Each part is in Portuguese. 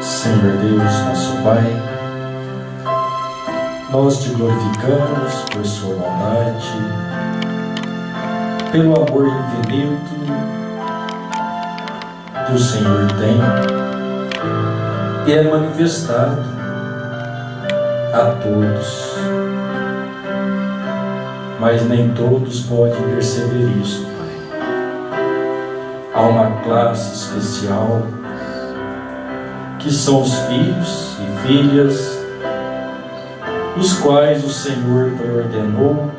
Senhor Deus, nosso Pai, nós te glorificamos por sua bondade, pelo amor infinito que o Senhor tem e é manifestado a todos, mas nem todos podem perceber isso, Pai. Há uma classe especial que são os filhos e filhas, os quais o Senhor preordenou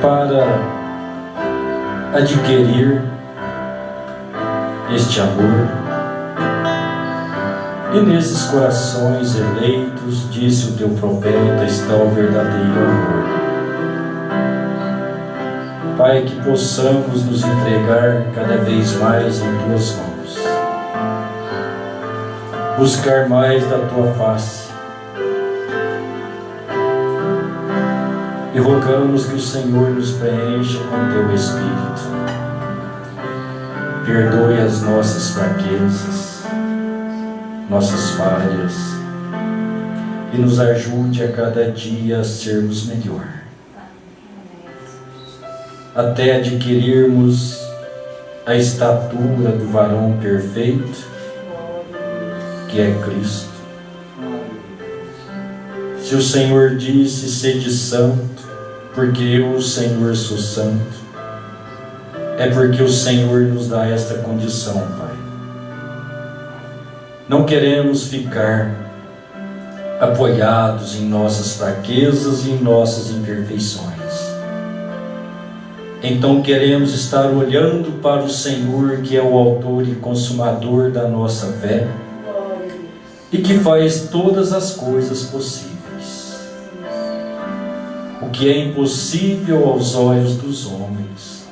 para adquirir este amor. E nesses corações eleitos, disse o teu profeta, está o verdadeiro amor. Pai, que possamos nos entregar cada vez mais em tuas mãos, buscar mais da tua face, e rogamos que o Senhor nos preencha com teu Espírito, perdoe as nossas fraquezas, nossas falhas, e nos ajude a cada dia a sermos melhor, até adquirirmos a estatura do varão perfeito, que é Cristo. Se o Senhor disse, sede santo, porque eu, o Senhor, sou santo, é porque o Senhor nos dá esta condição, Pai. Não queremos ficar apoiados em nossas fraquezas e em nossas imperfeições. Então queremos estar olhando para o Senhor, que é o autor e consumador da nossa fé, e que faz todas as coisas possíveis. O que é impossível aos olhos dos homens,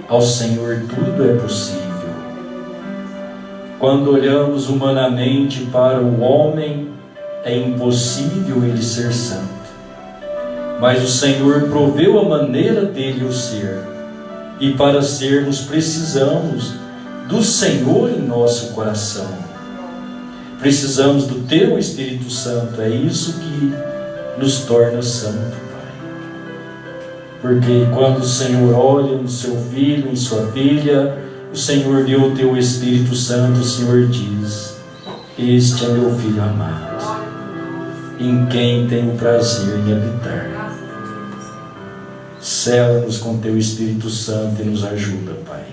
ao Senhor tudo é possível. Quando olhamos humanamente para o homem, é impossível ele ser santo. Mas o Senhor proveu a maneira dele o ser. E para sermos, precisamos do Senhor em nosso coração. Precisamos do Teu Espírito Santo. É isso que nos torna santo, Pai. Porque quando o Senhor olha no seu filho, em sua filha, o Senhor vê o Teu Espírito Santo, o Senhor diz: este é meu Filho amado, em quem tenho prazer em habitar. Sela-nos com Teu Espírito Santo e nos ajuda, Pai.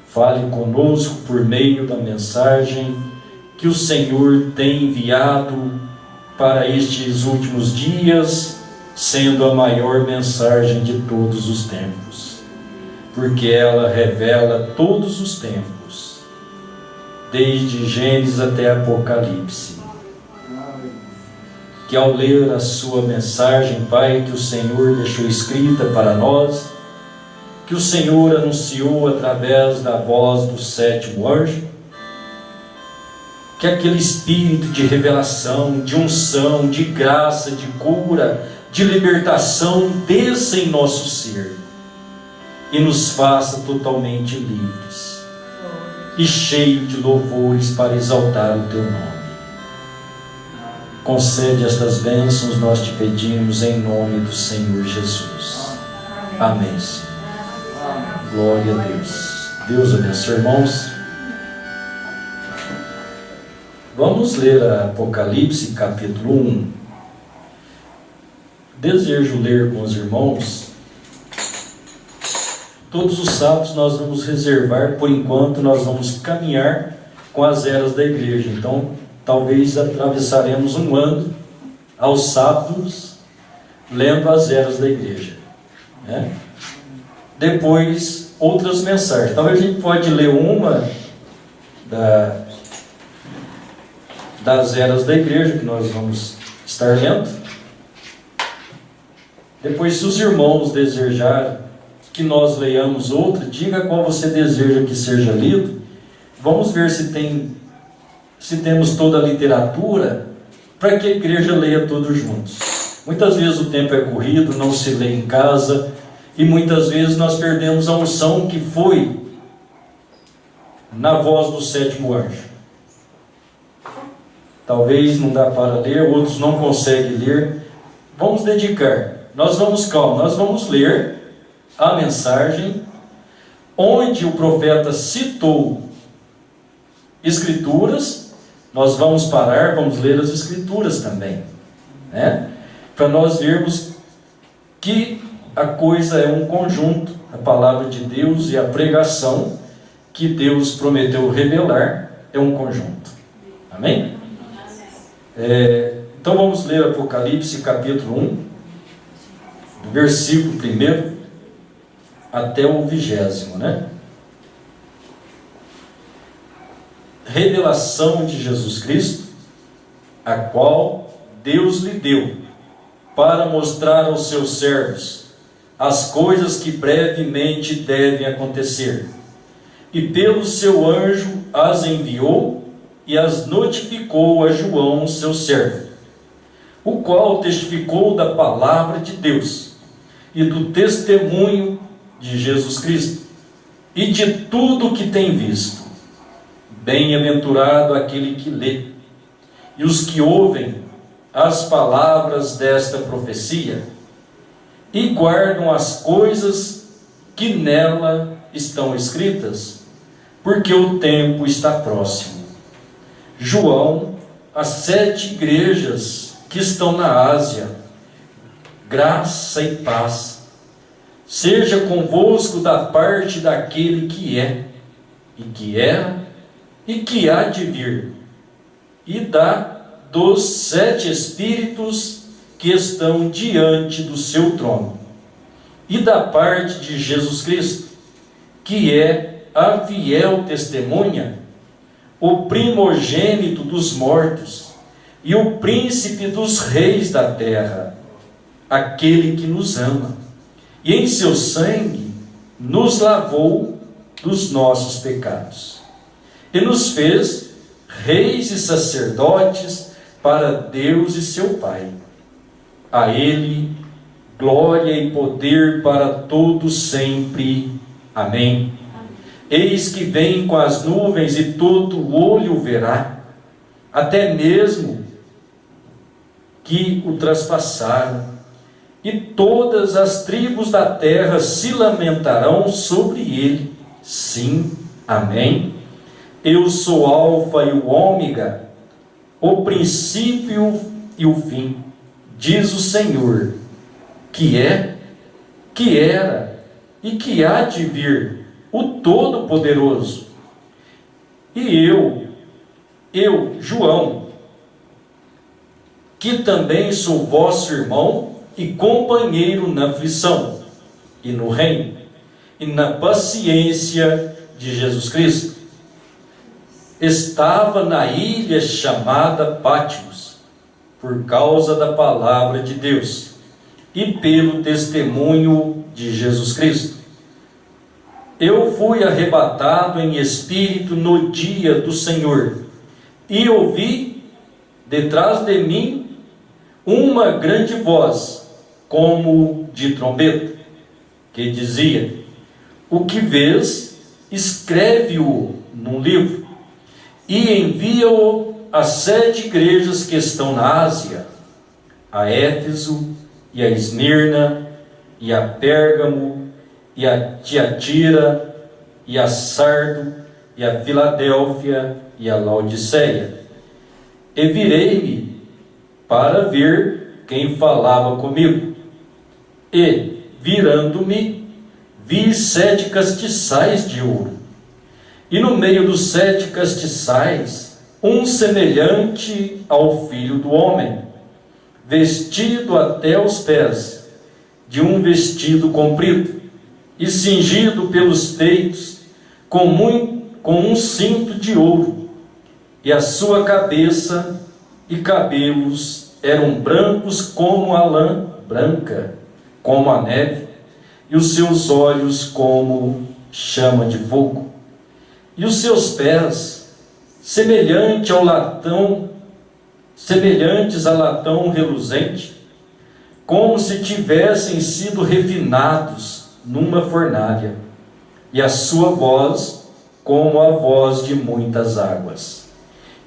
Fale conosco por meio da mensagem que o Senhor tem enviado para estes últimos dias, sendo a maior mensagem de todos os tempos, porque ela revela todos os tempos, desde Gênesis até Apocalipse. Que ao ler a sua mensagem, Pai, que o Senhor deixou escrita para nós, que o Senhor anunciou através da voz do sétimo anjo, que aquele espírito de revelação, de unção, de graça, de cura, de libertação desça em nosso ser e nos faça totalmente livres e cheios de louvores para exaltar o Teu nome. Concede estas bênçãos, nós te pedimos em nome do Senhor Jesus. Amém, Senhor. Glória a Deus. Deus abençoe, irmãos. Vamos ler Apocalipse capítulo 1. Desejo ler com os irmãos. Todos os sábados nós vamos reservar, por enquanto nós vamos caminhar com as eras da igreja. Então, talvez atravessaremos um ano aos sábados lendo as eras da igreja, né? Depois outras mensagens. Talvez a gente pode ler uma das eras da igreja que nós vamos estar lendo. Depois, se os irmãos desejarem que nós leiamos outra, diga qual você deseja que seja lido. Vamos ver se temos toda a literatura para que a igreja leia todos juntos. Muitas vezes o tempo é corrido, não se lê em casa, e muitas vezes nós perdemos a unção que foi na voz do sétimo anjo. Talvez não dá para ler, outros não conseguem ler. Vamos dedicar. Nós vamos ler a mensagem onde o profeta citou escrituras. Nós vamos parar, vamos ler as escrituras também, né? Para nós vermos que a coisa é um conjunto, a palavra de Deus e a pregação que Deus prometeu revelar é um conjunto. Amém? Então vamos ler Apocalipse capítulo 1, do versículo 1 até o 20º, né? Revelação de Jesus Cristo, a qual Deus lhe deu para mostrar aos seus servos as coisas que brevemente devem acontecer. E pelo seu anjo as enviou e as notificou a João, seu servo, o qual testificou da palavra de Deus e do testemunho de Jesus Cristo e de tudo o que tem visto. Bem-aventurado aquele que lê e os que ouvem as palavras desta profecia e guardam as coisas que nela estão escritas, porque o tempo está próximo. João, as 7 igrejas que estão na Ásia, graça e paz seja convosco da parte daquele que é, e que era, e que há de vir, e dos 7 Espíritos que estão diante do seu trono, e da parte de Jesus Cristo, que é a fiel testemunha, o primogênito dos mortos, e o príncipe dos reis da terra, aquele que nos ama, e em seu sangue nos lavou dos nossos pecados, e nos fez reis e sacerdotes para Deus e seu Pai. A Ele glória e poder para todos sempre. Amém. Eis que vem com as nuvens e todo olho o verá, até mesmo que o traspassaram, e todas as tribos da terra se lamentarão sobre ele. Sim, amém. Eu sou Alfa e o Ômega, o princípio e o fim, diz o Senhor, que é, que era e que há de vir, o Todo-Poderoso. E eu, João, que também sou vosso irmão e companheiro na aflição, e no reino, e na paciência de Jesus Cristo, estava na ilha chamada Patmos, por causa da palavra de Deus, e pelo testemunho de Jesus Cristo. Eu fui arrebatado em espírito no dia do Senhor, e ouvi, detrás de mim, uma grande voz, como de trombeta, que dizia: o que vês, escreve-o num livro, e envia-o às 7 igrejas que estão na Ásia, a Éfeso, e a Esmirna, e a Pérgamo, e a Tiatira, e a Sardo, e a Filadélfia, e a Laodiceia. E virei-me para ver quem falava comigo. E, virando-me, vi 7 castiçais de ouro. E no meio dos 7 castiçais, um semelhante ao Filho do Homem, vestido até os pés, de um vestido comprido, e cingido pelos peitos com um cinto de ouro, e a sua cabeça e cabelos eram brancos como a lã branca, como a neve, e os seus olhos como chama de fogo, e os seus pés semelhantes a latão reluzente, como se tivessem sido refinados numa fornalha, e a sua voz como a voz de muitas águas.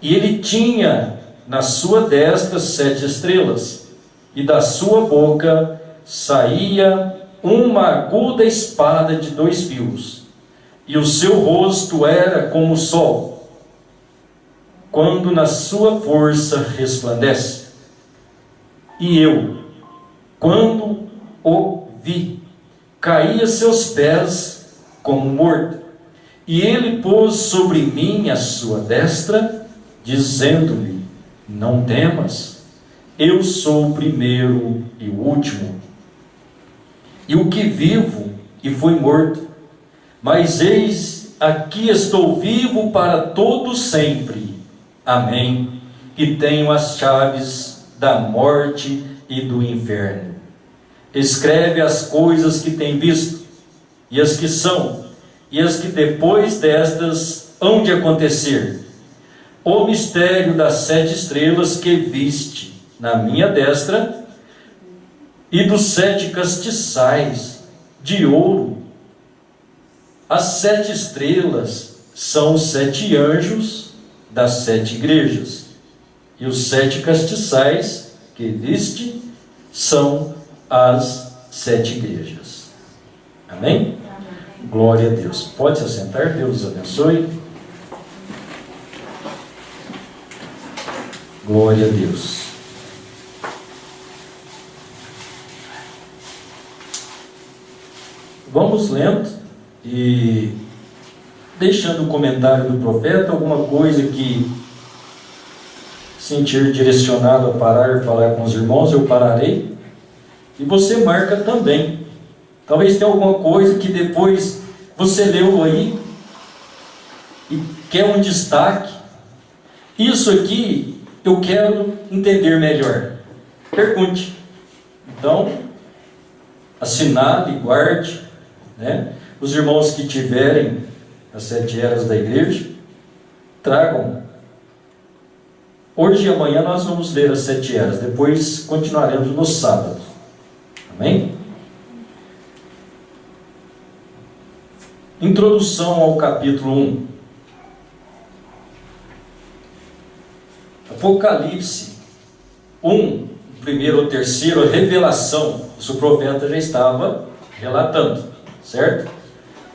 E ele tinha na sua destra 7 estrelas, e da sua boca saía uma aguda espada de 2 fios, e o seu rosto era como o sol, quando na sua força resplandece. E eu, quando o vi, caí a seus pés como morto, e ele pôs sobre mim a sua destra, dizendo-me: não temas, eu sou o primeiro e o último, e o que vivo e fui morto, mas eis, aqui estou vivo para todo sempre. Amém. E tenho as chaves da morte e do inferno. Escreve as coisas que tem visto, e as que são, e as que depois destas hão de acontecer. O mistério das 7 estrelas que viste na minha destra, e dos 7 castiçais de ouro. As 7 estrelas são os 7 anjos das 7 igrejas, e os 7 castiçais que viste são as 7 igrejas. Amém? Glória a Deus. Pode se assentar, Deus os abençoe. Glória a Deus. Vamos lendo e deixando o comentário do profeta, alguma coisa que sentir direcionado a parar e falar com os irmãos, eu pararei. E você marca também. Talvez tenha alguma coisa que depois você leu aí e quer um destaque. Isso aqui eu quero entender melhor. Pergunte. Então, assinale, guarde, né? Os irmãos que tiverem as 7 eras da igreja, tragam. Hoje e amanhã nós vamos ler as 7 eras, depois continuaremos no sábado. Amém? Introdução ao capítulo 1. Apocalipse 1, primeiro ou terceiro, a revelação. Isso o profeta já estava relatando, certo?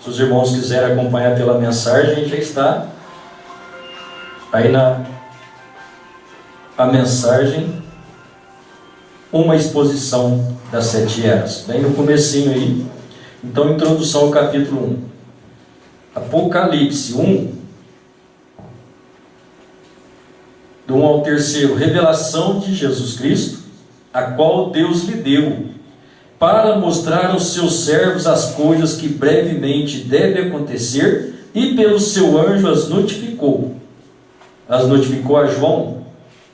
Se os irmãos quiserem acompanhar pela mensagem, já está aí a mensagem, uma exposição das 7 eras, bem no comecinho aí. Então, introdução ao capítulo 1. Apocalipse 1, do 1 ao 3, revelação de Jesus Cristo, a qual Deus lhe deu, para mostrar aos seus servos as coisas que brevemente devem acontecer, e pelo seu anjo as notificou. As notificou a João,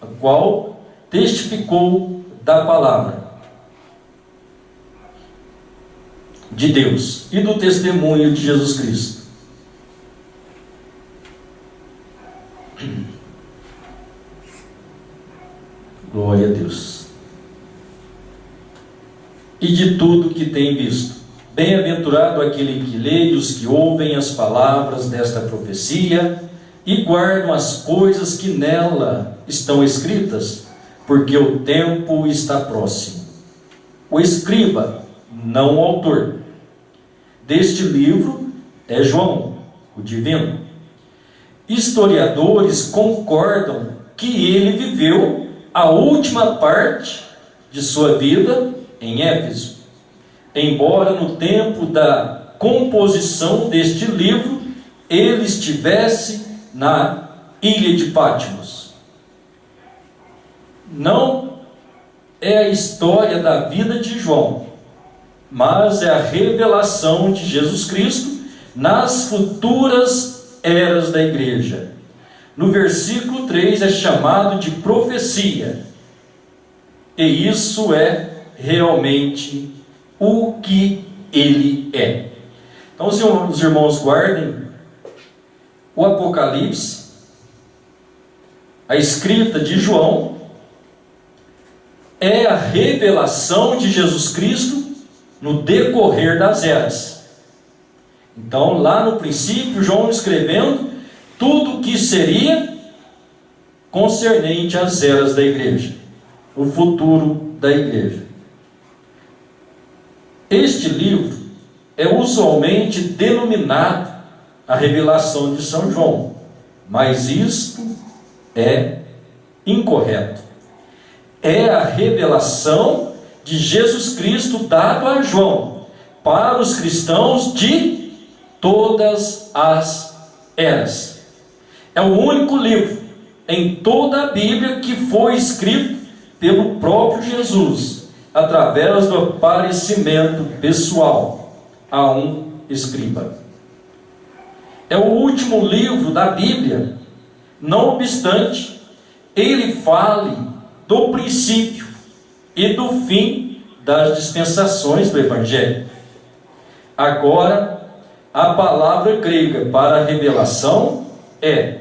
a qual testificou da palavra de Deus e do testemunho de Jesus Cristo. Glória a Deus. E de tudo que tem visto. Bem-aventurado aquele que lê e os que ouvem as palavras desta profecia e guardam as coisas que nela estão escritas, porque o tempo está próximo. O escriba, não o autor, deste livro é João, o divino. Historiadores concordam que ele viveu a última parte de sua vida em Éfeso, embora no tempo da composição deste livro ele estivesse na ilha de Patmos. Não é a história da vida de João, mas é a revelação de Jesus Cristo nas futuras eras da igreja. No versículo 3 é chamado de profecia, e isso é realmente o que ele é. Então, se os irmãos guardem o Apocalipse, a escrita de João é a revelação de Jesus Cristo no decorrer das eras. Então, lá no princípio, João escrevendo tudo o que seria concernente às eras da igreja, o futuro da igreja. Este livro é usualmente denominado a revelação de São João, mas isto é incorreto. É a revelação de Jesus Cristo dado a João para os cristãos de todas as eras. É o único livro em toda a Bíblia que foi escrito pelo próprio Jesus, através do aparecimento pessoal a um escriba. É o último livro da Bíblia, não obstante ele fale do princípio e do fim das dispensações do Evangelho. Agora, a palavra grega para revelação é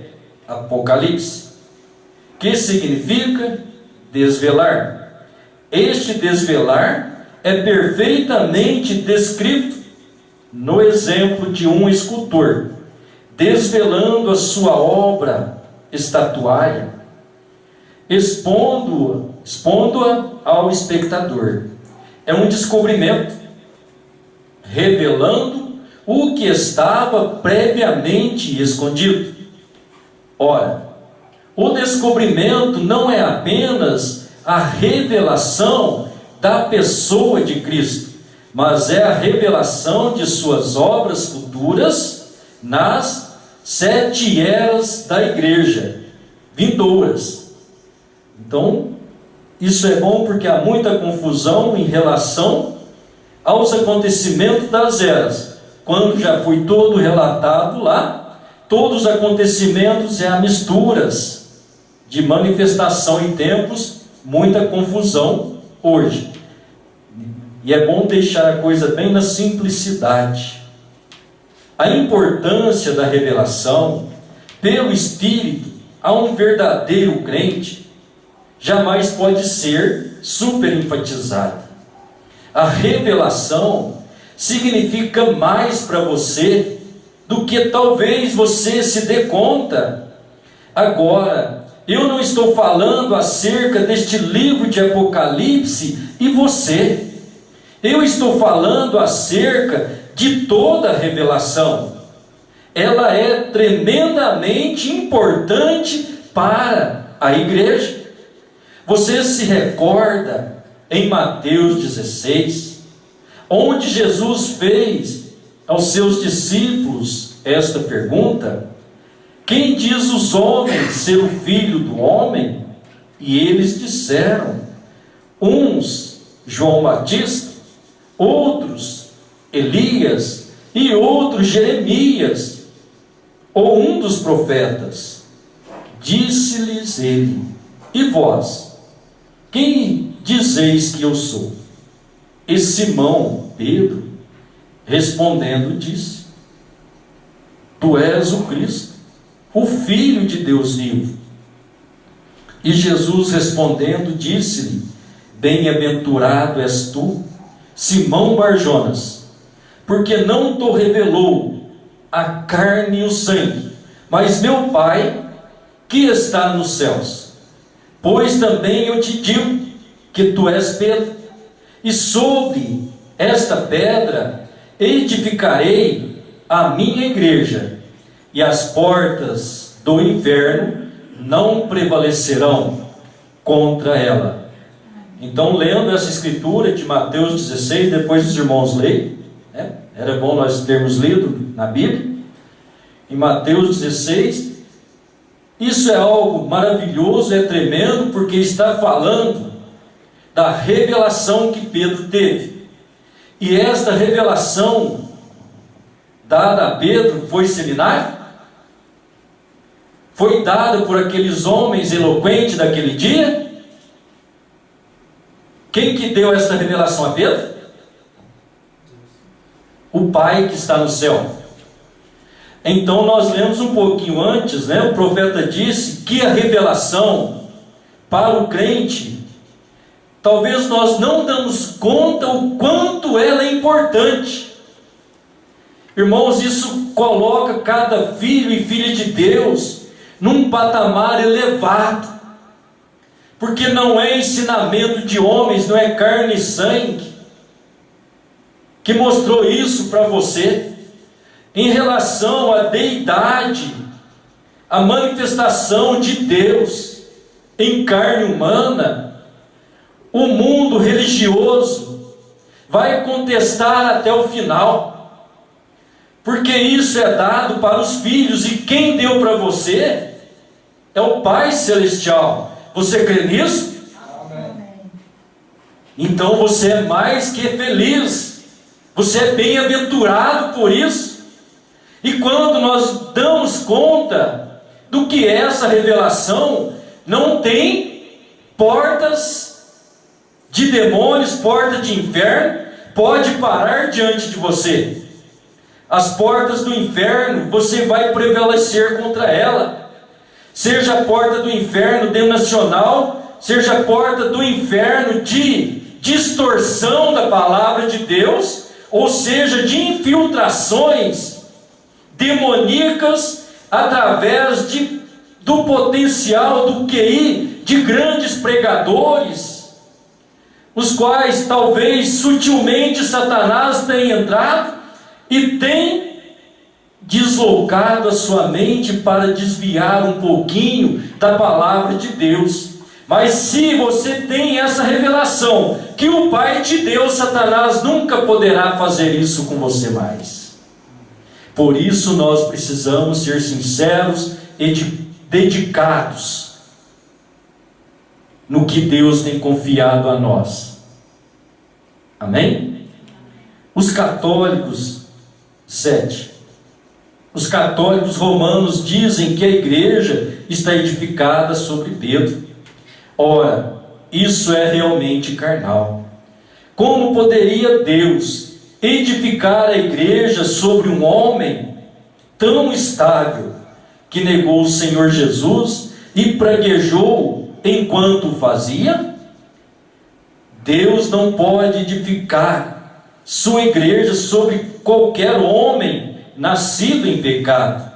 Apocalipse, que significa desvelar. Este desvelar é perfeitamente descrito no exemplo de um escultor, desvelando a sua obra estatuária, expondo-a ao espectador. É um descobrimento, revelando o que estava previamente escondido. Ora, o descobrimento não é apenas a revelação da pessoa de Cristo, mas é a revelação de suas obras futuras nas 7 eras da igreja vindouras. Então, isso é bom porque há muita confusão em relação aos acontecimentos das eras. Quando já foi todo relatado lá, todos os acontecimentos há misturas de manifestação em tempos, muita confusão hoje. E é bom deixar a coisa bem na simplicidade. A importância da revelação pelo Espírito a um verdadeiro crente jamais pode ser superenfatizada. A revelação significa mais para você do que talvez você se dê conta. Agora, eu não estou falando acerca deste livro de Apocalipse e você. Eu estou falando acerca de toda a revelação. Ela é tremendamente importante para a igreja. Você se recorda em Mateus 16, onde Jesus fez aos seus discípulos esta pergunta: quem diz os homens ser o filho do homem? E eles disseram, uns João Batista, outros Elias e outros Jeremias, ou um dos profetas. Disse-lhes ele: e vós, quem dizeis que eu sou? E Simão Pedro, respondendo, disse: tu és o Cristo, o Filho de Deus vivo. E Jesus respondendo, disse-lhe: bem-aventurado és tu, Simão Barjonas, porque não te revelou a carne e o sangue, mas meu Pai que está nos céus. Pois também eu te digo que tu és Pedro, e sobre esta pedra edificarei a minha igreja, e as portas do inferno não prevalecerão contra ela. Então, lendo essa escritura de Mateus 16, depois os irmãos leem, né? Era bom nós termos lido na Bíblia, em Mateus 16, isso é algo maravilhoso, é tremendo, porque está falando da revelação que Pedro teve. E esta revelação dada a Pedro foi seminário? Foi dada por aqueles homens eloquentes daquele dia? Quem que deu esta revelação a Pedro? O Pai que está no céu. Então nós lemos um pouquinho antes, né? O profeta disse que a revelação para o crente, talvez nós não damos conta o quanto ela é importante. Irmãos, isso coloca cada filho e filha de Deus num patamar elevado, porque não é ensinamento de homens, não é carne e sangue que mostrou isso para você. Em relação à deidade, a manifestação de Deus em carne humana, o mundo religioso vai contestar até o final, porque isso é dado para os filhos, e quem deu para você é o Pai Celestial. Você crê nisso? Amém. Então você é mais que feliz, você é bem-aventurado por isso. E quando nós damos conta do que é essa revelação, não tem portas de demônios, porta de inferno, pode parar diante de você. As portas do inferno, você vai prevalecer contra ela. Seja a porta do inferno denominacional, seja a porta do inferno de distorção da palavra de Deus, ou seja, de infiltrações demoníacas através do potencial do QI de grandes pregadores, os quais talvez sutilmente Satanás tenha entrado e tem deslocado a sua mente para desviar um pouquinho da palavra de Deus. Mas se você tem essa revelação que o Pai te deu, Satanás nunca poderá fazer isso com você mais. Por isso nós precisamos ser sinceros e dedicados no que Deus tem confiado a nós. Amém? Os católicos, 7. Os católicos romanos dizem que a igreja está edificada sobre Pedro. Ora, isso é realmente carnal. Como poderia Deus edificar a igreja sobre um homem tão estável, que negou o Senhor Jesus e praguejou enquanto o fazia? Deus não pode edificar sua igreja sobre qualquer homem nascido em pecado.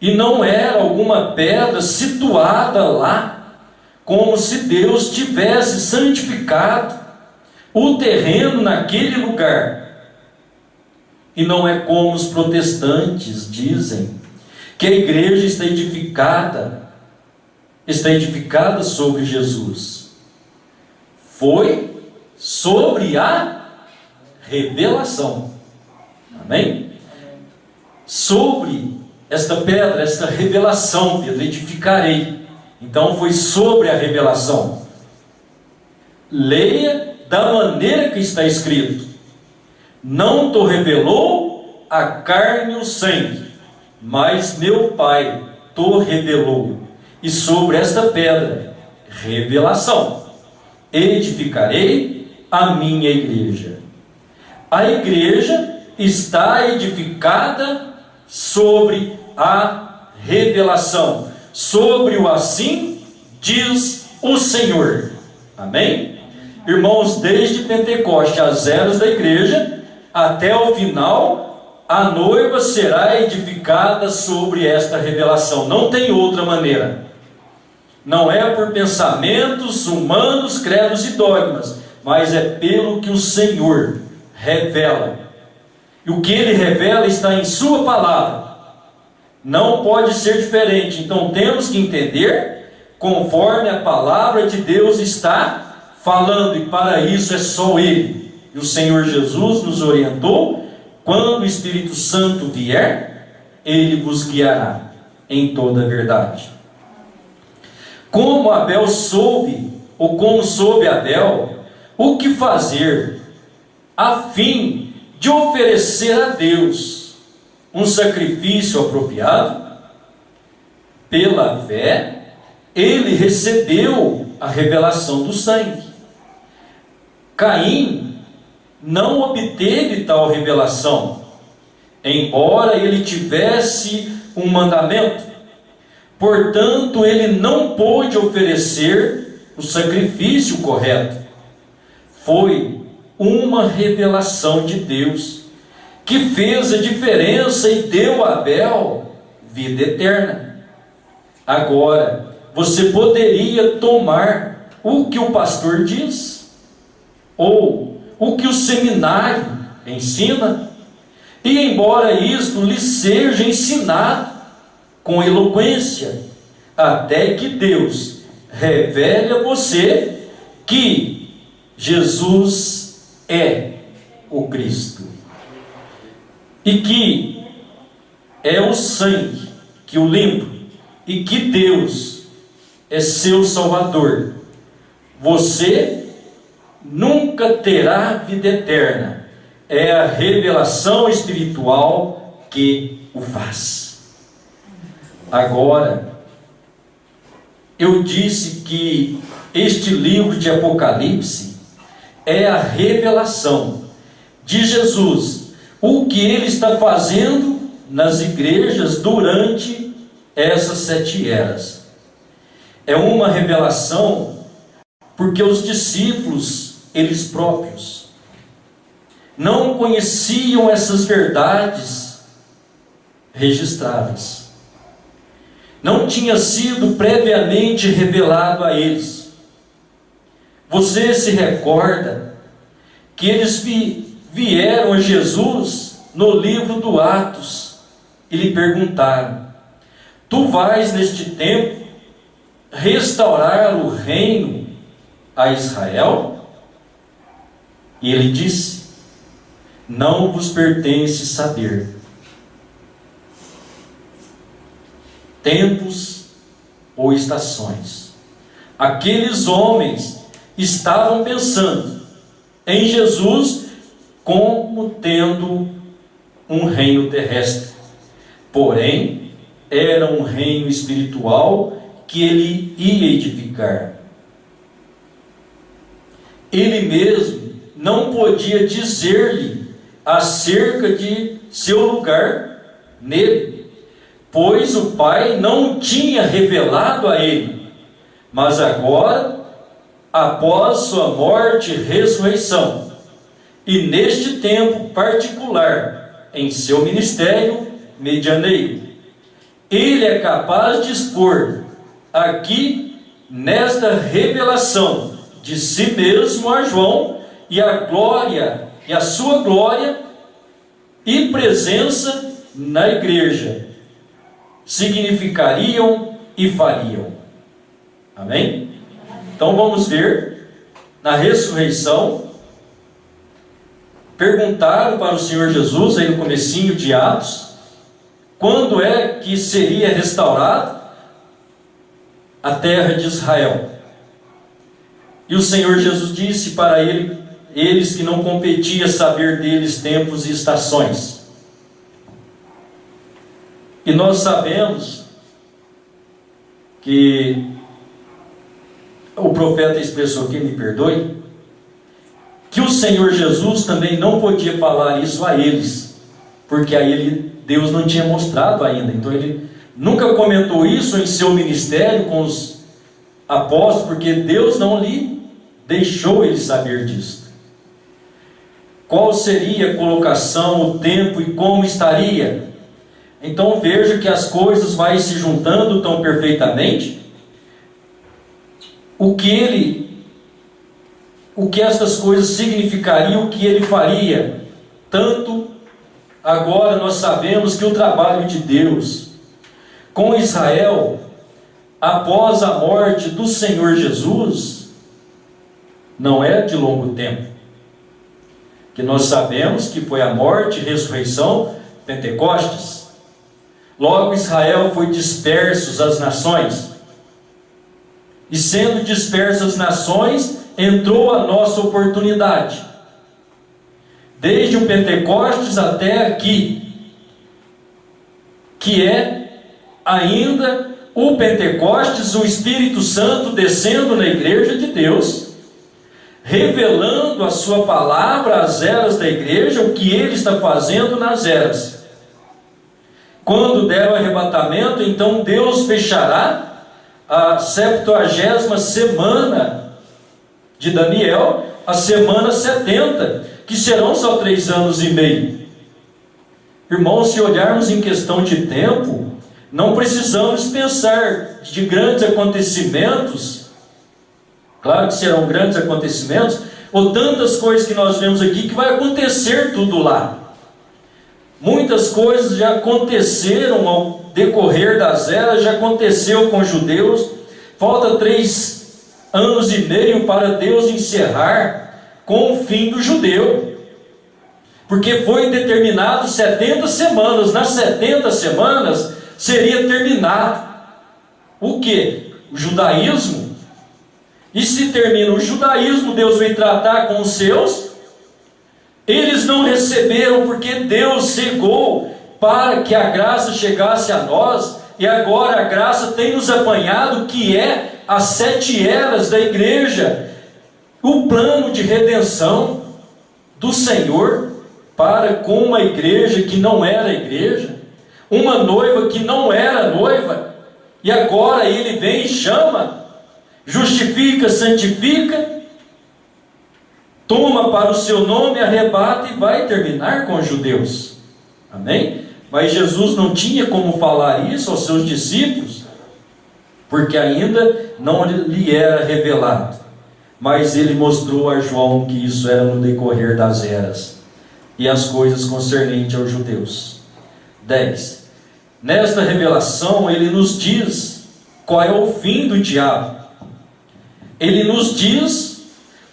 E não era alguma pedra situada lá, como se Deus tivesse santificado o terreno naquele lugar. E não é como os protestantes dizem, que a igreja está edificada sobre Jesus. Foi sobre a revelação. Amém? Sobre esta pedra, esta revelação, Pedro, edificarei. Então foi sobre a revelação. Leia da maneira que está escrito: não te revelou a carne e o sangue, mas meu Pai te revelou. E sobre esta pedra, revelação, edificarei a minha igreja. A igreja está edificada sobre a revelação, sobre o assim diz o Senhor. Amém? Irmãos, desde Pentecoste, as eras da igreja, até o final, a noiva será edificada sobre esta revelação. Não tem outra maneira. Não é por pensamentos humanos, credos e dogmas, mas é pelo que o Senhor revela. E o que Ele revela está em Sua palavra. Não pode ser diferente. Então temos que entender conforme a palavra de Deus está falando, e para isso é só Ele. E o Senhor Jesus nos orientou: quando o Espírito Santo vier, Ele vos guiará em toda a verdade. Como Abel soube, ou como soube Abel, o que fazer, a fim de oferecer a Deus um sacrifício apropriado, pela fé, ele recebeu a revelação do sangue. Caim não obteve tal revelação, embora ele tivesse um mandamento. Portanto, ele não pôde oferecer o sacrifício correto. Foi uma revelação de Deus que fez a diferença e deu a Abel vida eterna. Agora, você poderia tomar o que o pastor diz, ou o que o seminário ensina, e embora isto lhe seja ensinado com eloquência, até que Deus revele a você que Jesus é o Cristo, e que é o sangue que o limpa, e que Deus é seu Salvador, você nunca terá vida eterna. É a revelação espiritual que o faz. Agora, eu disse que este livro de Apocalipse é a revelação de Jesus, o que Ele está fazendo nas igrejas durante essas 7 eras. É uma revelação porque os discípulos, eles próprios, não conheciam essas verdades registradas. Não tinha sido previamente revelado a eles. Você se recorda que eles vieram a Jesus no livro do Atos e lhe perguntaram: tu vais neste tempo restaurar o reino a Israel? E ele disse: não vos pertence saber tempos ou estações. Aqueles homens estavam pensando em Jesus como tendo um reino terrestre, porém era um reino espiritual que ele ia edificar. ele mesmo não podia dizer-lhe acerca de seu lugar nele, pois o Pai não tinha revelado a ele. Mas agora, após sua morte e ressurreição, e neste tempo particular em seu ministério medianeiro, ele é capaz de expor aqui nesta revelação de si mesmo a João, e a glória, e a sua glória e presença na igreja significariam e fariam. Amém? Então vamos ver, na ressurreição, perguntaram para o Senhor Jesus, aí no comecinho de Atos, quando é que seria restaurado a terra de Israel. E o Senhor Jesus disse para eles que não competia saber deles tempos e estações. E nós sabemos que o profeta expressou aqui, me perdoe, que o Senhor Jesus também não podia falar isso a eles, porque a ele Deus não tinha mostrado ainda. Então ele nunca comentou isso em seu ministério com os apóstolos, porque Deus não lhe deixou ele saber disso. Qual seria a colocação, o tempo e como estaria? Então veja que as coisas vão se juntando tão perfeitamente. O que estas coisas significariam, o que ele faria. Tanto agora nós sabemos que o trabalho de Deus com Israel, após a morte do Senhor Jesus, não é de longo tempo. Que nós sabemos que foi a morte e ressurreição, Pentecostes. Logo Israel foi disperso às nações. E sendo dispersas as nações, entrou a nossa oportunidade. Desde o Pentecostes até aqui, que é ainda o Pentecostes, o Espírito Santo descendo na igreja de Deus, revelando a sua palavra às eras da igreja, o que ele está fazendo nas eras. Quando der o arrebatamento, então Deus fechará a 70ª semana de Daniel, a semana 70, que serão só 3 anos e meio. Irmãos, se olharmos em questão de tempo, não precisamos pensar de grandes acontecimentos, claro que serão grandes acontecimentos, ou tantas coisas que nós vemos aqui, que vai acontecer tudo lá. Muitas coisas já aconteceram ao decorrer das eras, já aconteceu com os judeus. Falta 3 anos e meio para Deus encerrar com o fim do judeu, porque foi determinado 70 semanas. Nas 70 semanas seria terminado o que? O judaísmo. E se termina o judaísmo, Deus vem tratar com os seus. Eles não receberam porque Deus cegou para que a graça chegasse a nós, e agora a graça tem nos apanhado, que é as 7 eras da igreja, o plano de redenção do Senhor para com uma igreja que não era igreja, uma noiva que não era noiva, e agora ele vem e chama, justifica, santifica, toma para o seu nome, arrebata e vai terminar com os judeus. Amém? Mas Jesus não tinha como falar isso aos seus discípulos, porque ainda não lhe era revelado. Mas ele mostrou a João que isso era no decorrer das eras, e as coisas concernentes aos judeus. 10. Nesta revelação ele nos diz qual é o fim do diabo. Ele nos diz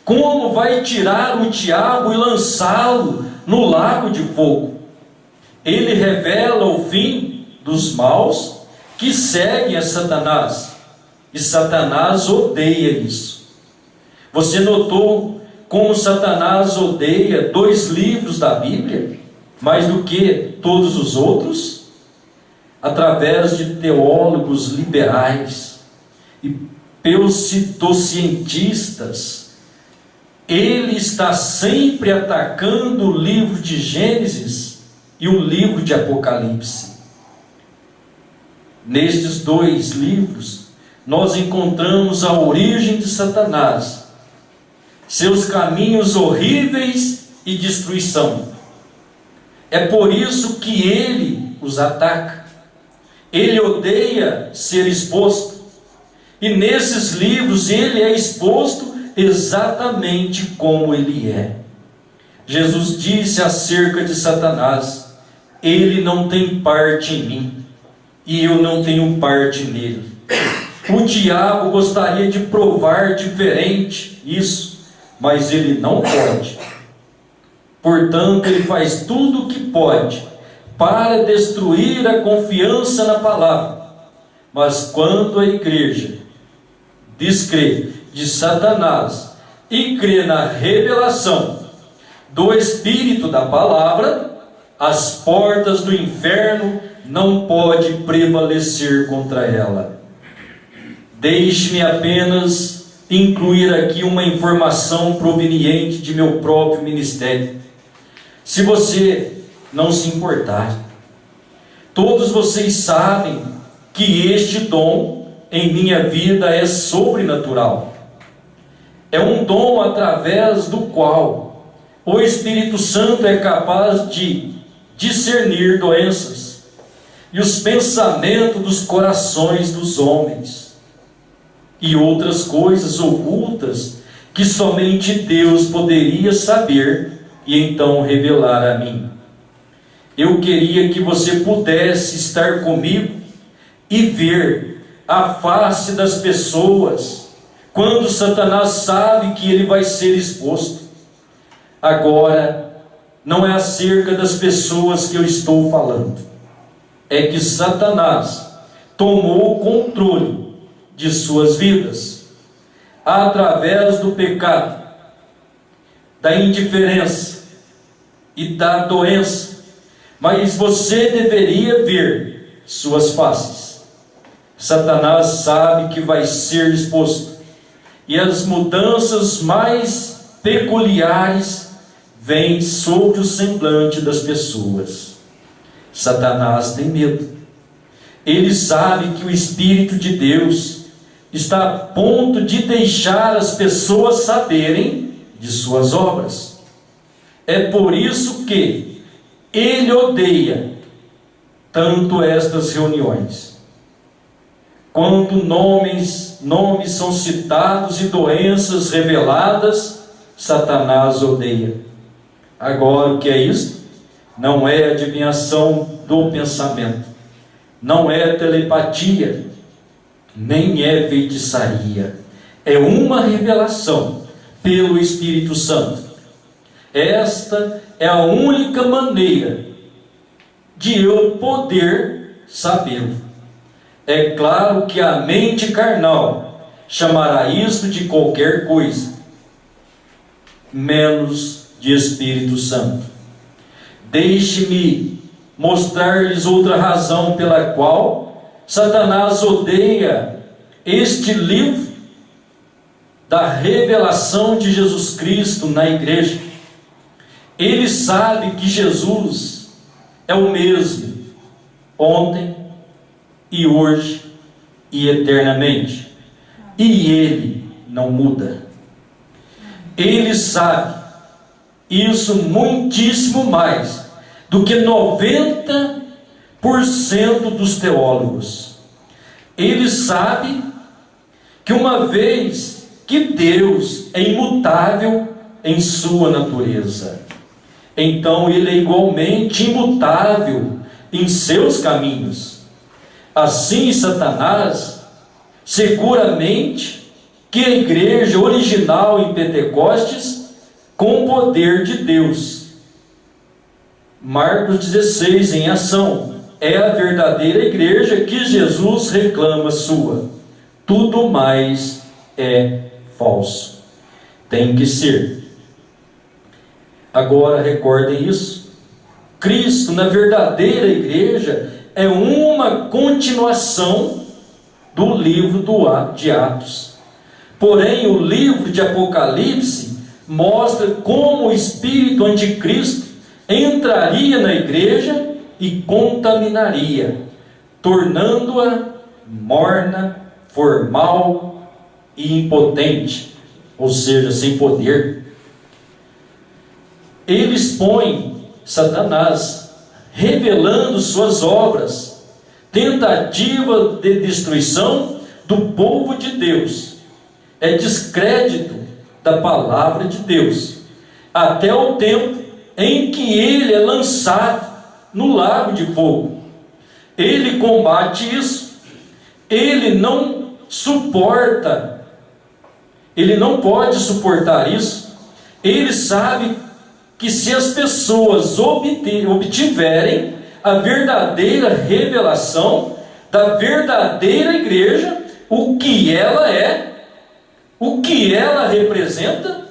como vai tirar o diabo e lançá-lo no lago de fogo. Ele revela o fim dos maus que seguem a Satanás. E Satanás odeia isso. Você notou como Satanás odeia 2 livros da Bíblia, mais do que todos os outros? Através de teólogos liberais e pseudocientistas ele está sempre atacando o livro de Gênesis e o livro de Apocalipse. Nestes dois livros, nós encontramos a origem de Satanás, seus caminhos horríveis e destruição. É por isso que ele os ataca. Ele odeia ser exposto. E nesses livros ele é exposto exatamente como ele é. Jesus disse acerca de Satanás: ele não tem parte em mim, e eu não tenho parte nele. O diabo gostaria de provar diferente isso, mas ele não pode. Portanto, ele faz tudo o que pode para destruir a confiança na palavra. Mas quando a igreja descrê de Satanás e crê na revelação do Espírito da palavra, as portas do inferno não podem prevalecer contra ela. Deixe-me apenas incluir aqui uma informação proveniente de meu próprio ministério. Se você não se importar, todos vocês sabem que este dom em minha vida é sobrenatural. É um dom através do qual o Espírito Santo é capaz de discernir doenças e os pensamentos dos corações dos homens e outras coisas ocultas que somente Deus poderia saber e então revelar a mim. Eu queria que você pudesse estar comigo e ver a face das pessoas quando Satanás sabe que ele vai ser exposto. Agora, não é acerca das pessoas que eu estou falando. É que Satanás tomou o controle de suas vidas através do pecado, da indiferença e da doença. Mas você deveria ver suas faces. Satanás sabe que vai ser exposto, e as mudanças mais peculiares vêm sobre o semblante das pessoas. Satanás tem medo. Ele sabe que o Espírito de Deus está a ponto de deixar as pessoas saberem de suas obras. É por isso que ele odeia tanto estas reuniões. Quando nomes são citados e doenças reveladas, Satanás odeia. Agora, o que é isso? Não é adivinhação do pensamento, não é telepatia, nem é feitiçaria. É uma revelação pelo Espírito Santo. Esta é a única maneira de eu poder sabê-lo. É claro que a mente carnal chamará isto de qualquer coisa, menos de Espírito Santo. Deixe-me mostrar-lhes outra razão pela qual Satanás odeia este livro da revelação de Jesus Cristo na igreja. Ele sabe que Jesus é o mesmo ontem e hoje e eternamente, e ele não muda. Ele sabe isso muitíssimo mais do que 90% dos teólogos. Ele sabe que uma vez que Deus é imutável em sua natureza, então ele é igualmente imutável em seus caminhos. Assim, Satanás seguramente que a igreja original em Pentecostes com o poder de Deus. Marcos 16 em ação. É a verdadeira igreja que Jesus reclama sua. Tudo mais é falso. Tem que ser. Agora recordem isso. Cristo, na verdadeira igreja, é uma continuação do livro de Atos. Porém, o livro de Apocalipse mostra como o espírito anticristo entraria na igreja e contaminaria, tornando-a morna, formal e impotente, ou seja, sem poder. Ele expõe Satanás, revelando suas obras, tentativa de destruição do povo de Deus, é descrédito da palavra de Deus, até o tempo em que ele é lançado no lago de fogo. Ele combate isso, ele não suporta, ele não pode suportar isso. Ele sabe que se as pessoas obtiverem a verdadeira revelação da verdadeira igreja, o que ela é, o que ela representa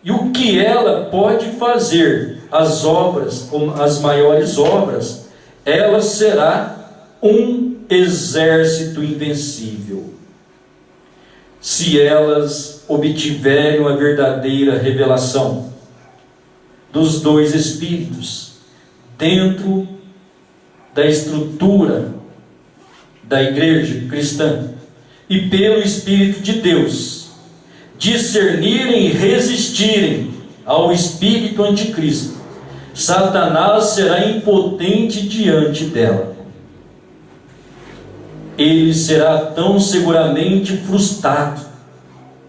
e o que ela pode fazer, as obras, as maiores obras, ela será um exército invencível. Se elas obtiverem a verdadeira revelação dos dois Espíritos dentro da estrutura da igreja cristã, e pelo Espírito de Deus discernirem e resistirem ao espírito anticristo, Satanás será impotente diante dela. Ele será tão seguramente frustrado,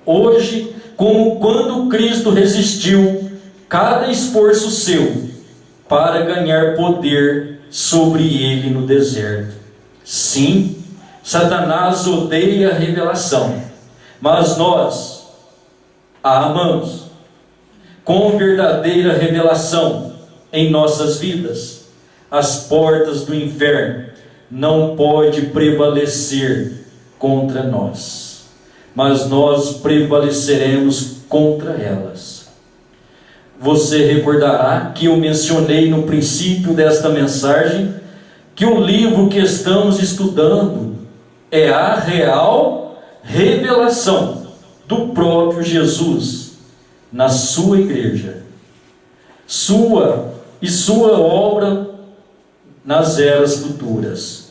hoje como quando Cristo resistiu cada esforço seu para ganhar poder sobre ele no deserto. Sim, Satanás odeia a revelação, mas nós a amamos. Com verdadeira revelação em nossas vidas, as portas do inferno não podem prevalecer contra nós, mas nós prevaleceremos contra elas. Você recordará que eu mencionei no princípio desta mensagem que o livro que estamos estudando é a real revelação do próprio Jesus na sua igreja, sua obra nas eras futuras.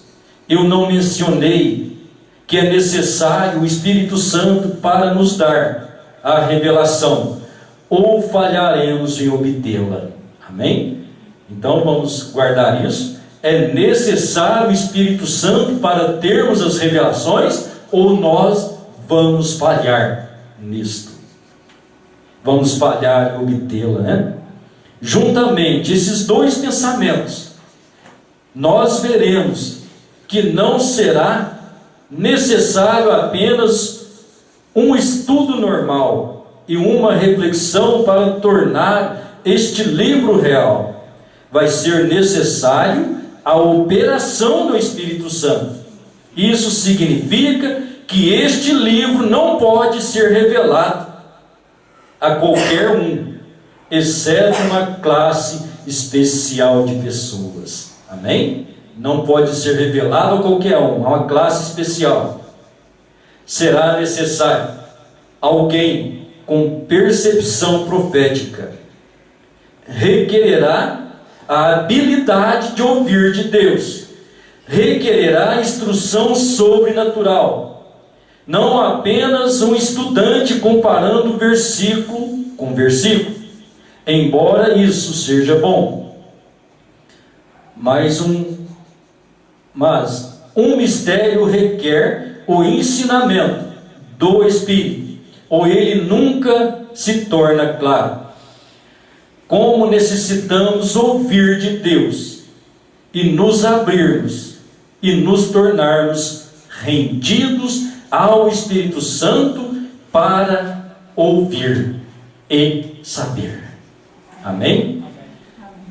Eu não mencionei que é necessário o Espírito Santo para nos dar a revelação, ou falharemos em obtê-la. Amém? Então vamos guardar isso. É necessário o Espírito Santo para termos as revelações, ou nós vamos falhar nisto? Vamos falhar em obtê-la, né? Juntamente, esses dois pensamentos, nós veremos que não será necessário apenas um estudo normal e uma reflexão para tornar este livro real. Vai ser necessário a operação do Espírito Santo. Isso significa que este livro não pode ser revelado a qualquer um, exceto uma classe especial de pessoas. Amém? Não pode ser revelado a qualquer um, a uma classe especial. Será necessário alguém com percepção profética. Requererá a habilidade de ouvir de Deus. Requererá instrução sobrenatural. Não apenas um estudante comparando versículo com versículo, embora isso seja bom. Mas um mistério requer o ensinamento do Espírito, ou ele nunca se torna claro. Como necessitamos ouvir de Deus e nos abrirmos e nos tornarmos rendidos ao Espírito Santo para ouvir e saber. Amém?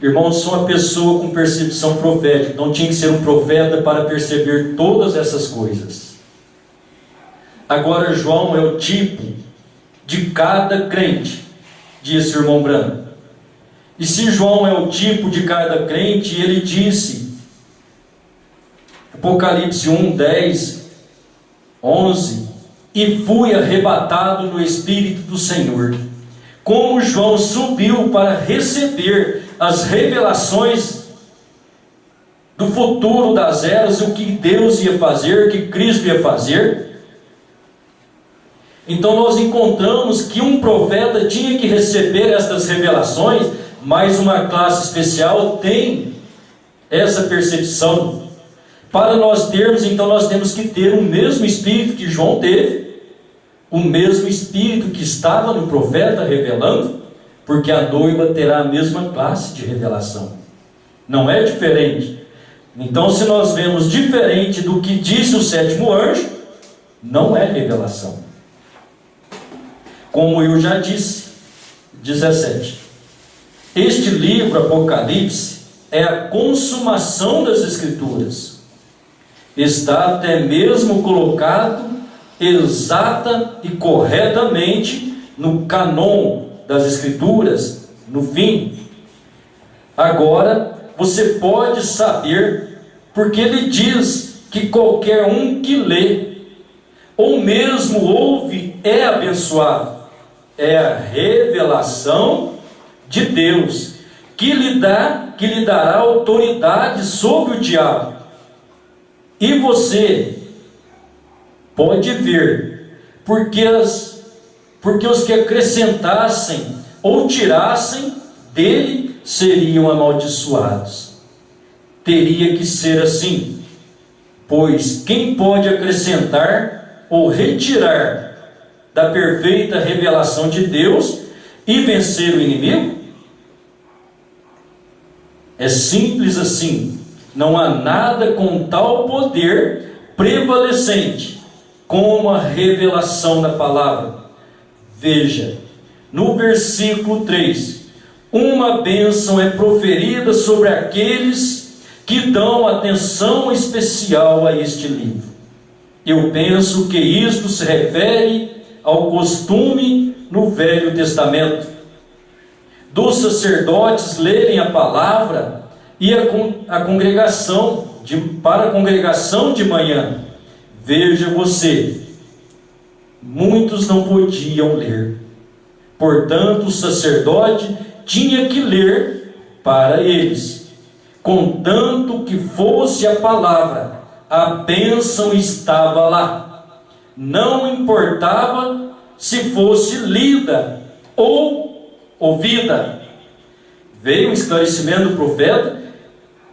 Irmãos, sou uma pessoa com percepção profética. Não tinha que ser um profeta para perceber todas essas coisas. Agora, João é o tipo de cada crente, disse o irmão Branco. E se João é o tipo de cada crente, ele disse, Apocalipse 1, 10, 11, e fui arrebatado no Espírito do Senhor, como João subiu para receber as revelações do futuro das eras, o que Deus ia fazer, o que Cristo ia fazer. Então nós encontramos que um profeta tinha que receber estas revelações, mas uma classe especial tem essa percepção. Para nós termos, então nós temos que ter o mesmo espírito que João teve, o mesmo espírito que estava no profeta revelando, porque a noiva terá a mesma classe de revelação. Não é diferente. Então, se nós vemos diferente do que disse o sétimo anjo, não é revelação. Como eu já disse, 17. Este livro, Apocalipse, é a consumação das Escrituras. Está até mesmo colocado exata e corretamente no canon das Escrituras, no fim. Agora, você pode saber, porque ele diz que qualquer um que lê, ou mesmo ouve, é abençoado. É a revelação de Deus, que lhe dará autoridade sobre o diabo. E você pode ver, porque os que acrescentassem ou tirassem dele seriam amaldiçoados. Teria que ser assim, pois quem pode acrescentar ou retirar da perfeita revelação de Deus e vencer o inimigo? É simples assim. Não há nada com tal poder prevalecente como a revelação da palavra. Veja, no versículo 3, uma bênção é proferida sobre aqueles que dão atenção especial a este livro. Eu penso que isto se refere ao costume no Velho Testamento dos sacerdotes lerem a palavra e para a congregação de manhã. Veja você, muitos não podiam ler, portanto o sacerdote tinha que ler para eles, contanto que fosse a palavra, a bênção estava lá, não importava se fosse lida ou ouvida. Veio o esclarecimento do profeta: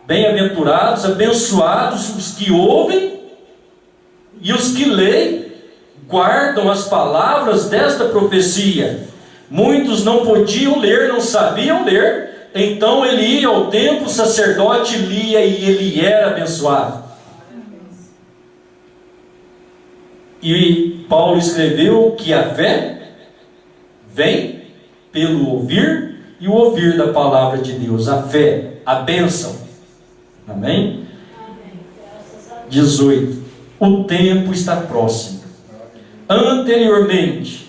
bem-aventurados, abençoados os que ouvem e os que leem, guardam as palavras desta profecia. Muitos não podiam ler, não sabiam ler, então ele ia ao templo, o sacerdote lia e ele era abençoado. E Paulo escreveu que a fé vem pelo ouvir e o ouvir da palavra de Deus. A fé, a bênção. Amém? 18. O tempo está próximo. Anteriormente,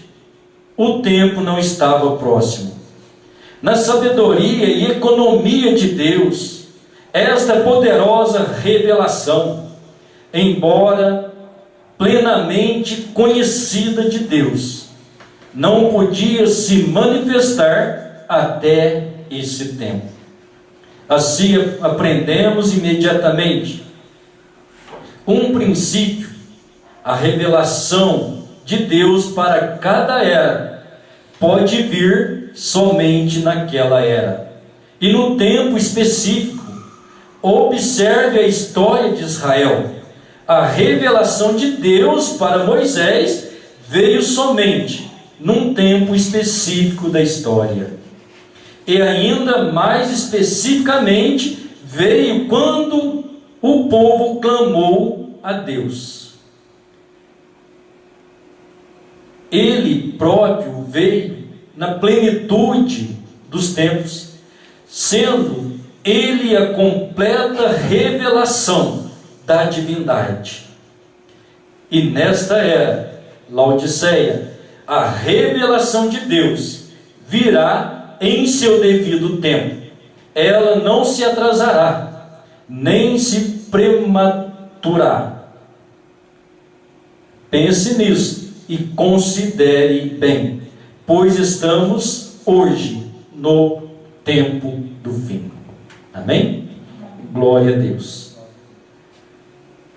o tempo não estava próximo. Na sabedoria e economia de Deus, esta poderosa revelação, embora plenamente conhecida de Deus, não podia se manifestar até esse tempo. Assim aprendemos imediatamente um princípio: a revelação de Deus para cada era pode vir somente naquela era e no tempo específico. Observe a história de Israel. A revelação de Deus para Moisés veio somente num tempo específico da história, e ainda mais especificamente veio quando o povo clamou a Deus. Ele próprio veio na plenitude dos tempos, sendo ele a completa revelação da divindade. E nesta era, Laodiceia, a revelação de Deus virá em seu devido tempo. Ela não se atrasará, nem se prematurará. Pense nisso e considere bem, pois estamos hoje, no tempo do fim. Amém? Glória a Deus.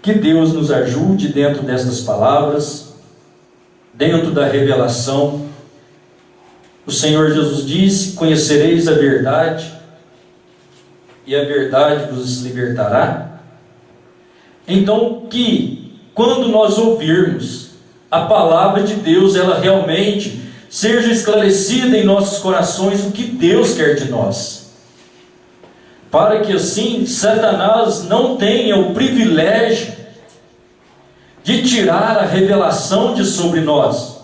Que Deus nos ajude dentro destas palavras, dentro da revelação. O Senhor Jesus disse: conhecereis a verdade, e a verdade vos libertará. Então, que quando nós ouvirmos a palavra de Deus, ela realmente seja esclarecida em nossos corações o que Deus quer de nós, para que assim Satanás não tenha o privilégio de tirar a revelação de sobre nós.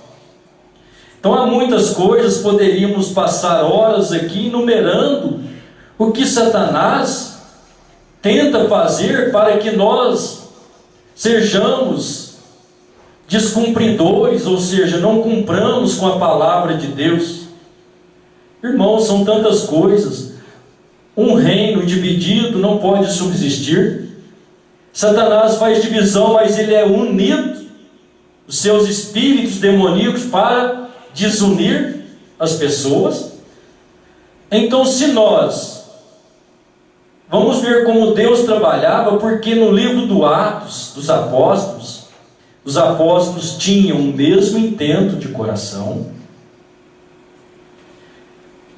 Então há muitas coisas, poderíamos passar horas aqui enumerando o que Satanás tenta fazer para que nós sejamos descumpridores, ou seja, não cumpramos com a palavra de Deus. Irmãos, são tantas coisas. Um reino dividido não pode subsistir. Satanás faz divisão, mas ele é unido, os seus espíritos demoníacos, para desunir as pessoas. Então, se nós vamos ver como Deus trabalhava, porque no livro do Atos dos Apóstolos, os apóstolos tinham o mesmo intento de coração,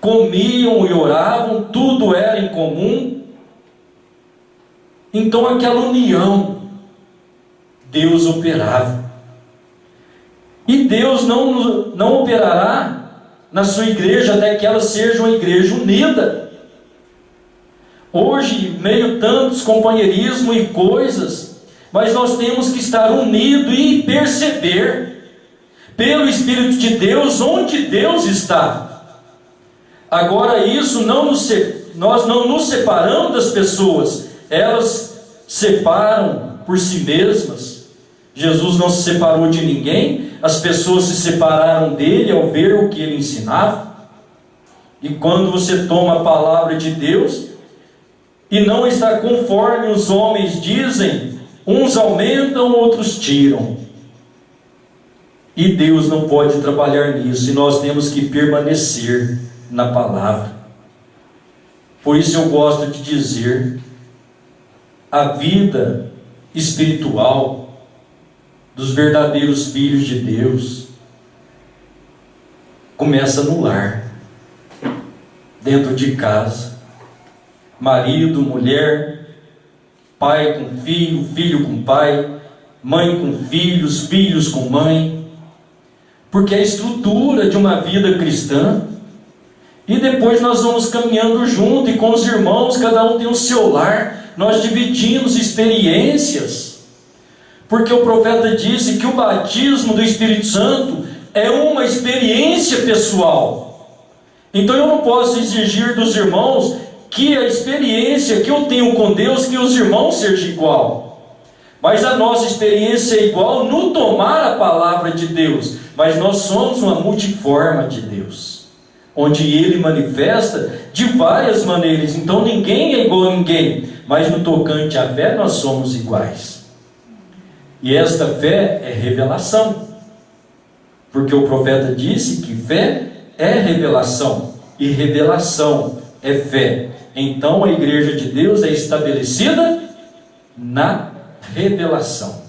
comiam e oravam, tudo era em comum. Então aquela união, Deus operava. E Deus não operará na sua igreja até que ela seja uma igreja unida. Hoje, meio tantos companheirismo e coisas, mas nós temos que estar unidos e perceber, pelo Espírito de Deus, onde Deus está. Agora isso, nós não nos separamos das pessoas, elas separam por si mesmas. Jesus não se separou de ninguém, as pessoas se separaram dele ao ver o que ele ensinava. E quando você toma a palavra de Deus e não está conforme os homens dizem, uns aumentam, outros tiram. E Deus não pode trabalhar nisso, e nós temos que permanecer na palavra. Por isso eu gosto de dizer, a vida espiritual dos verdadeiros filhos de Deus começa no lar, dentro de casa. Marido, mulher, pai com filho, filho com pai, mãe com filhos, filhos com mãe, porque é a estrutura de uma vida cristã. E depois nós vamos caminhando junto, e com os irmãos, cada um tem o seu lar, nós dividimos experiências, porque o profeta disse que o batismo do Espírito Santo é uma experiência pessoal. Então eu não posso exigir dos irmãos que a experiência que eu tenho com Deus, que os irmãos sejam igual, mas a nossa experiência é igual no tomar a palavra de Deus, mas nós somos uma multiforma de Deus, onde Ele manifesta de várias maneiras. Então ninguém é igual a ninguém, mas no tocante à fé nós somos iguais. E esta fé é revelação, porque o profeta disse que fé é revelação, e revelação é fé. Então a igreja de Deus é estabelecida na revelação.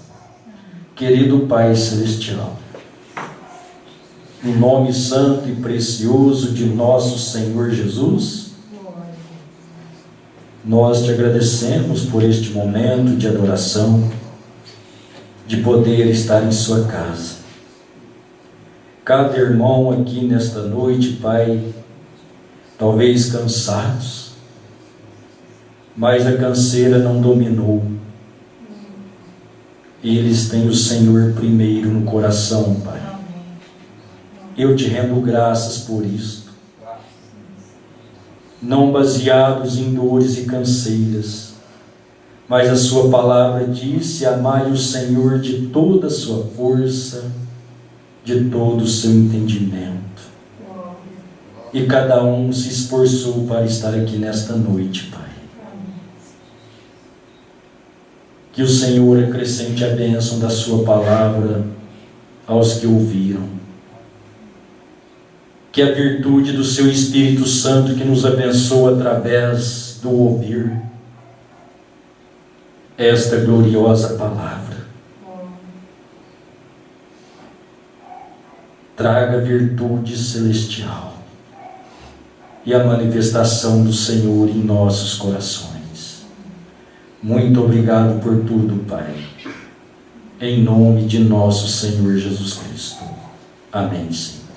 Querido Pai Celestial, no nome santo e precioso de nosso Senhor Jesus, nós te agradecemos por este momento de adoração, de poder estar em sua casa. Cada irmão aqui nesta noite, Pai, talvez cansados, mas a canseira não dominou. Eles têm o Senhor primeiro no coração, Pai. Eu te rendo graças por isto. Não baseados em dores e canseiras, mas a sua palavra disse: amai o Senhor de toda a sua força, de todo o seu entendimento. E cada um se esforçou para estar aqui nesta noite, Pai. Que o Senhor acrescente a bênção da sua palavra aos que ouviram. que a virtude do seu Espírito Santo, que nos abençoa através do ouvir esta gloriosa palavra, traga virtude celestial e a manifestação do Senhor em nossos corações. Muito obrigado por tudo, Pai. Em nome de nosso Senhor Jesus Cristo. Amém, Senhor.